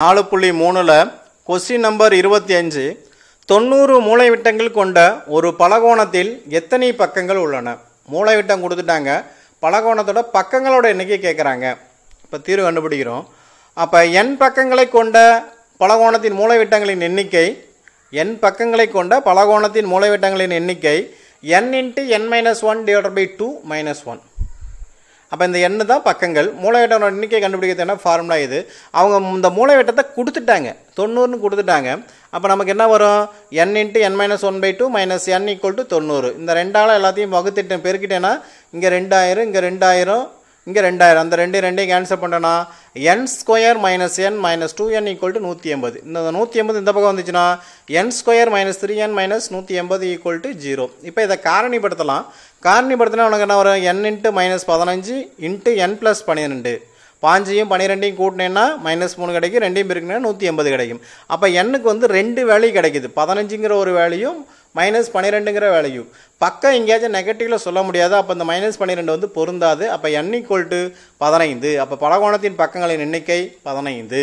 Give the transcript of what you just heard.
4.3ல question number 25 90 மூலைவிட்டங்கள் கொண்ட ஒரு பலகோணத்தில் எத்தனை பக்கங்கள் உள்ளன? மூலைவிட்டம் கொடுத்துட்டாங்க. பலகோணத்தோட பக்கங்களோட எண்ணிக்கை கேக்குறாங்க. இப்ப தீர்வு கண்டுபிடிக்கிறோம். அப்ப n பக்கங்களை கொண்ட பலகோணத்தின் மூலைவிட்டங்களின் எண்ணிக்கை n பக்கங்களை கொண்ட பலகோணத்தின் மூலைவிட்டங்களின் எண்ணிக்கை n * n - 1/2 - 1. அப்ப இந்த n தான் பக்கங்கள். மூலைவிட்டத்தோட எண்ணிக்கை கண்டுபிடிக்கிறதுனா ஃபார்முலா இது. அவங்க இந்த மூலைவிட்டத்தை கொடுத்துட்டாங்க. 90 ன்னு கொடுத்துட்டாங்க. அப்ப நமக்கு என்ன வரும்? n * n - 1/2 - n = 90. இந்த ரெண்டால எல்லாத்தையும் வகுத்துட்டு பெருக்கிட்டேனா இங்க 2000 இங்க 2000 இங்க 2000 அந்த ரெண்டையும் கேன்சல் பண்ணனா n² - n - 2n = 180. இந்த 180 இந்த பக்கம் வந்துச்சுனா n² - 3n - 180 = 0. இப்போ இத காரணிப்படுத்தலாம். காரணிப்படுத்தினா உங்களுக்கு என்ன வரும்? n * -15 * n + 12. 5யும் 12யும் கூட்டினேன்னா -3 கிடைக்கும். ரெண்டையும் பெருக்கினா 180 கிடைக்கும். அப்ப n க்கு வந்து ரெண்டு வேல்யூ கிடைக்குது. 15ங்கற ஒரு வேல்யூயும் -12ங்கற வேல்யூ. பக்கம் எங்கேயாச்சும் நெகட்டிவ்ல சொல்ல முடியாது. அப்ப இந்த -12 வந்து பொருந்தாது. அப்ப n = 15. அப்ப பலகோணத்தின் பக்கங்களின் எண்ணிக்கை 15.